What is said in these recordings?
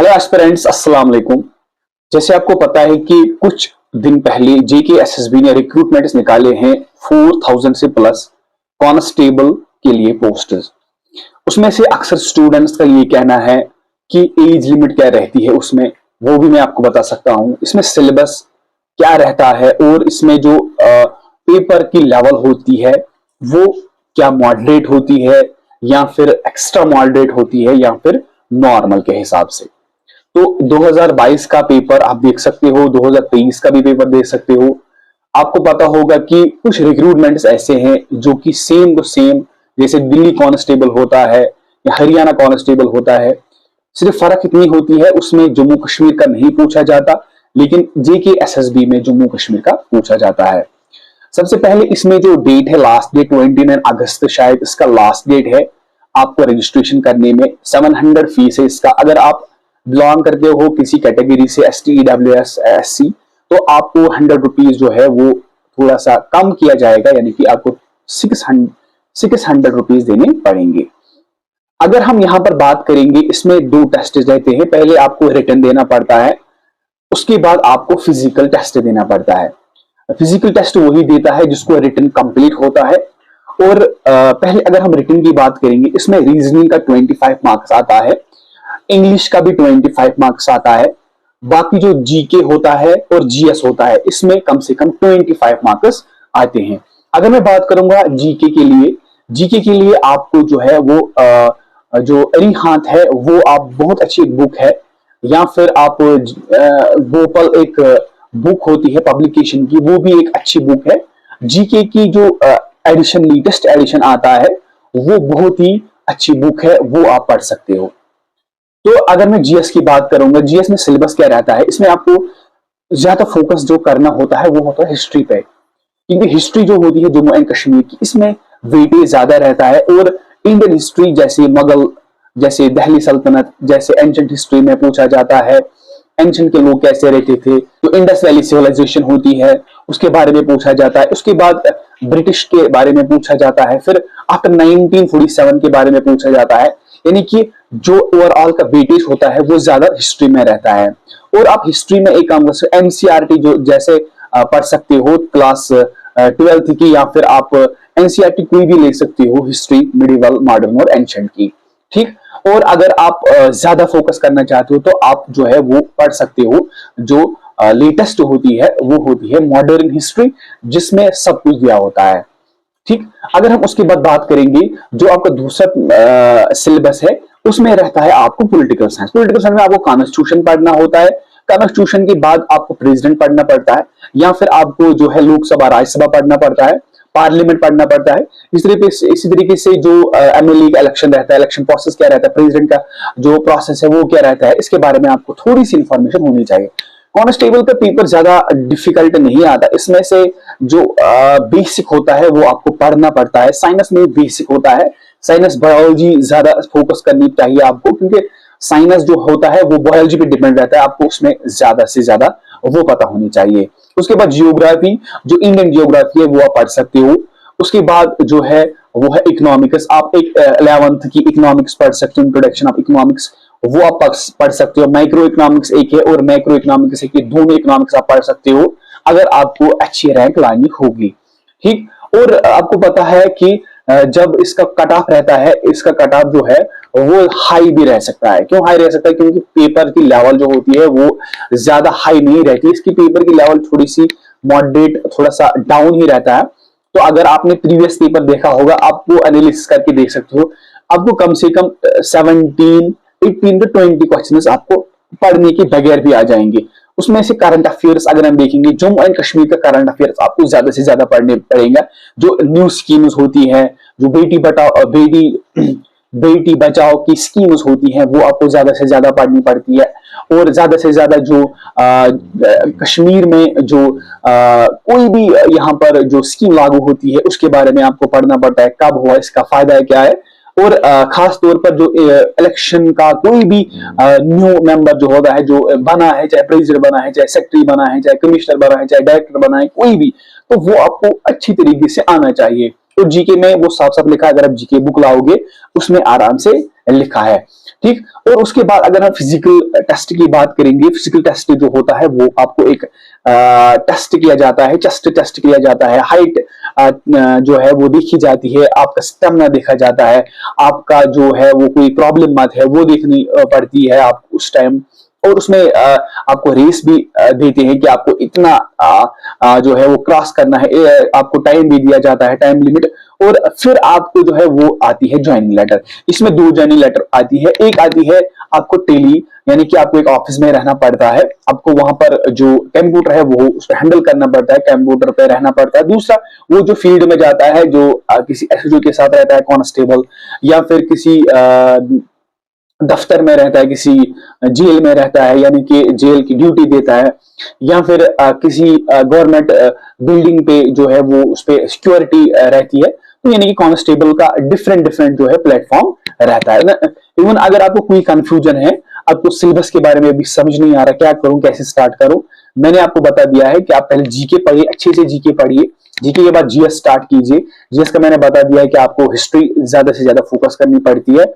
Hello aspirants, अस्सलाम वालेकुम। जैसे आपको पता है कि कुछ दिन पहले जेके एसएसबी ने रिक्रूटमेंट्स निकाले हैं 4000 से प्लस कांस्टेबल के लिए पोस्ट्स। उसमें से अक्सर स्टूडेंट्स का ये कहना है कि एज लिमिट क्या रहती है उसमें, वो भी मैं आपको बता सकता हूं। इसमें सिलेबस क्या रहता है और इसमें जो पेपर की लेवल होती है वो क्या मॉडरेट होती है या फिर एक्स्ट्रा मॉडरेट होती है या फिर नॉर्मल के हिसाब से। तो 2022 का पेपर आप देख सकते हो, 2023 का भी पेपर देख सकते हो। आपको पता होगा कि कुछ रिक्रूटमेंट्स ऐसे हैं जो कि सेम टू सेम जैसे दिल्ली कांस्टेबल होता है या हरियाणा कांस्टेबल होता है। सिर्फ फर्क इतनी होती है उसमें जम्मू कश्मीर का नहीं पूछा जाता, लेकिन जेके एसएसबी में जम्मू कश्मीर का पूछा जाता है। सबसे पहले इसमें जो डेट है, लास्ट डेट 29 अगस्त शायद इसका लास्ट डेट है आपको रजिस्ट्रेशन करने में। 700 फीस है इसका। अगर आप बिलोंग करते हो किसी कैटेगरी से, ST, EWS, SC, तो आपको 100 रुपीज जो है वो थोड़ा सा कम किया जाएगा, यानी कि आपको 600 रुपीज देने पड़ेंगे। अगर हम यहां पर बात करेंगे, इसमें दो टेस्ट रहते हैं। पहले आपको रिटन देना पड़ता है, उसके बाद आपको फिजिकल टेस्ट देना पड़ता है। फिजिकल टेस्ट वही देता है जिसको रिटन कंप्लीट होता है। और पहले अगर हम रिटन की बात करेंगे, इसमें रीजनिंग का 25 मार्क्स आता है, इंग्लिश का भी 25 मार्क्स आता है। बाकी जो जीके होता है और जीएस होता है इसमें कम से कम 25 मार्क्स आते हैं। अगर मैं बात करूंगा जीके के लिए आपको जो है वो जो अरिहंत है वो आप बहुत अच्छी बुक है, या फिर आप गोपाल एक बुक होती है पब्लिकेशन की, वो भी एक अच्छी बुक है। जीके की जो एडिशन, लेटेस्ट एडिशन आता है वो बहुत ही अच्छी बुक है, वो आप पढ़ सकते हो। तो अगर मैं जीएस की बात करूंगा, जीएस में सिलेबस क्या रहता है, इसमें आपको ज्यादा फोकस जो करना होता है वो होता है हिस्ट्री पे, क्योंकि हिस्ट्री जो होती है जम्मू एंड कश्मीर की, इसमें वेटेज ज्यादा रहता है। और इंडियन हिस्ट्री जैसे मुगल, जैसे दिल्ली सल्तनत, जैसे एंशिएंट हिस्ट्री में पूछा जाता है एंशिएंट के लोग कैसे रहते थे, तो इंडस वैली सिविलाइजेशन होती है उसके बारे में पूछा जाता है। उसके बाद ब्रिटिश के बारे में पूछा जाता है, फिर आफ्टर 1947 के बारे में पूछा जाता है। यानी कि जो ओवरऑल का वेटेज होता है वो ज्यादा हिस्ट्री में रहता है। और आप हिस्ट्री में एक काम कर सकते हो, एनसीईआरटी जो जैसे पढ़ सकते हो क्लास 12th की, या फिर आप एनसीईआरटी कोई भी ले सकते हो, हिस्ट्री मिडिवल, मॉडर्न और एंशिएंट की। ठीक। और अगर आप ज्यादा फोकस करना चाहते हो तो आप जो है वो पढ़ सकते हो जो लेटेस्ट होती है वो होती है मॉडर्न हिस्ट्री, जिसमें सब कुछ दिया होता है। ठीक। अगर हम उसके बाद बात करेंगे, जो आपका दूसरा सिलेबस है उसमें रहता है आपको पॉलिटिकल साइंस। पॉलिटिकल साइंस में आपको कॉन्स्टिट्यूशन पढ़ना होता है, कॉन्स्टिट्यूशन के बाद आपको प्रेसिडेंट पढ़ना पड़ता है, या फिर आपको जो है लोकसभा, राज्यसभा पढ़ना पड़ता है, पार्लियामेंट पढ़ना पड़ता है। इसी तरीके से जो एमएलए का इलेक्शन रहता है, इलेक्शन प्रोसेस क्या रहता है, प्रेसिडेंट का जो प्रोसेस है वो क्या रहता है, इसके बारे में आपको थोड़ी सी इंफॉर्मेशन होनी चाहिए। कांस्टेबल का पेपर ज्यादा डिफिकल्ट नहीं आता, इसमें से जो बेसिक होता है वो आपको पढ़ना पड़ता है। साइंस में बेसिक होता है, साइंस बायोलॉजी ज्यादा फोकस करनी चाहिए आपको, क्योंकि साइंस जो होता है वो बायोलॉजी पे डिपेंड रहता है, आपको उसमें ज्यादा से ज्यादा वो पता होनी चाहिए। उसके बाद जियोग्राफी, जो इंडियन जियोग्राफी है वो आप पढ़ सकते हो। उसके बाद जो है वो है इकोनॉमिक्स, आप एक 11th की इकोनॉमिक्स पढ़ सकते हो, इंट्रोडक्शन ऑफ इकोनॉमिक्स, वो आप पढ़ सकते हो। माइक्रो इकोनॉमिक्स एक है और मैक्रो इकोनॉमिक्स एक है, दोनों इकोनॉमिक्स आप पढ़ सकते हो अगर आपको अच्छी रैंक लानी होगी। ठीक। और आपको पता है कि जब इसका कट ऑफ रहता है, इसका कट ऑफ जो है वो हाई भी रह सकता है। क्यों हाई रह सकता है? क्योंकि पेपर की लेवल जो होती है वो ज्यादा हाई नहीं रहती, इसकी पेपर की लेवल थोड़ी सी मॉडरेट, थोड़ा सा डाउन ही रहता है। तो अगर आपने प्रीवियस पेपर देखा होगा, आप वो एनालिसिस करके देख सकते हो, आपको कम से कम 18 to 20 क्वेश्चंस आपको पढ़ने के बगैर भी आ जाएंगे। उसमें से करंट अफेयर्स अगर हम देखेंगे, जम्मू एंड कश्मीर का करंट अफेयर्स आपको ज्यादा से ज्यादा पढ़ने पड़ेगा। जो न्यू स्कीम्स होती है, जो बेटी बचाओ की स्कीम्स होती हैं, वो आपको ज्यादा से ज्यादा पढ़नी पड़ती है। और ज्यादा से ज्यादा जो कश्मीर में जो कोई भी यहाँ पर जो स्कीम लागू होती है उसके बारे में आपको पढ़ना पड़ता है, कब हुआ, इसका फायदा क्या है। और खास तौर पर जो इलेक्शन का कोई भी न्यू मेंबर जो होता है, जो बना है, चाहे प्रेसिडेंट बना है, चाहे सेक्रेटरी बना है, चाहे कमिश्नर बना है, चाहे डायरेक्टर बना है, कोई भी, तो वो आपको अच्छी तरीके से आना चाहिए। तो जीके में वो साफ साफ लिखा है, अगर आप जीके बुक लाओगे उसमें आराम से लिखा है। ठीक। और उसके बाद अगर हम फिजिकल टेस्ट की बात करेंगे, फिजिकल टेस्ट जो होता है वो आपको एक टेस्ट किया जाता है, चेस्ट टेस्ट किया जाता है, हाइट जो है वो देखी जाती है, आपका स्टेमिना देखा जाता है, आपका जो है वो कोई प्रॉब्लम मत है वो देखनी पड़ती है आप उस टाइम। और उसमें आपको रेस भी देते हैं कि आपको इतना जो है वो क्रॉस करना है, आपको टाइम भी दिया जाता है, टाइम लिमिट। और फिर आपको जो है वो आती है ज्वाइनिंग लेटर। इसमें दो ज्वाइनिंग लेटर आती है, एक आती है आपको टेली, यानी कि आपको एक ऑफिस में रहना पड़ता है, आपको वहां पर जो कंप्यूटर है वो उसको हैंडल करना पड़ता है, कंप्यूटर पे रहना पड़ता है। दूसरा वो जो फील्ड में जाता है, जो किसी एसओजी के साथ रहता है, कांस्टेबल, या फिर किसी दफ्तर में रहता है, किसी जेल में रहता है, यानी कि जेल की ड्यूटी देता है, या फिर किसी गवर्नमेंट बिल्डिंग पे जो है वो उस पे सिक्योरिटी रहती है। तो यानी कि कांस्टेबल का डिफरेंट डिफरेंट जो है प्लेटफॉर्म रहता है ना। इवन अगर आपको कोई कंफ्यूजन है, आपको सिलेबस के बारे में अभी समझ नहीं आ रहा क्या करूं, कैसे स्टार्ट करूं, मैंने आपको बता दिया है कि आप पहले जीके पढ़िए, अच्छे से जीके पढ़िए, जीके के बाद जीएस स्टार्ट कीजिए। जीएस का मैंने बता दिया है कि आपको हिस्ट्री ज्यादा से ज्यादा फोकस करनी पड़ती है।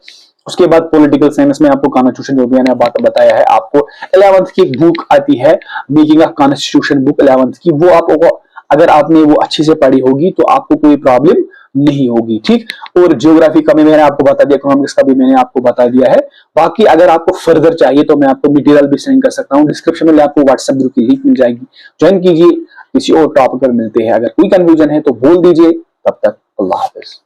उसके बाद पॉलिटिकल साइंस में आपको कॉन्स्टिट्यूशन जो भी मैंने बात बताया है, आपको 11th की बुक आती है making a constitution book 11th की, वो आपको अगर आपने वो अच्छे से पढ़ी होगी तो आपको कोई प्रॉब्लम नहीं होगी। ठीक। और ज्योग्राफी का भी मैंने आपको बता दिया, इकोनॉमिक्स का भी मैंने आपको बता दिया है। बाकी अगर आपको फर्दर चाहिए तो मैं आपको मटेरियल भी सेंड कर सकता हूँ, डिस्क्रिप्शन में आपको व्हाट्सएप ग्रुप की लिंक मिल जाएगी, ज्वाइन कीजिए। किसी और टॉपिक पर मिलते हैं, अगर कोई कंफ्यूजन है तो बोल दीजिए। तब तक अल्लाह हाफिज।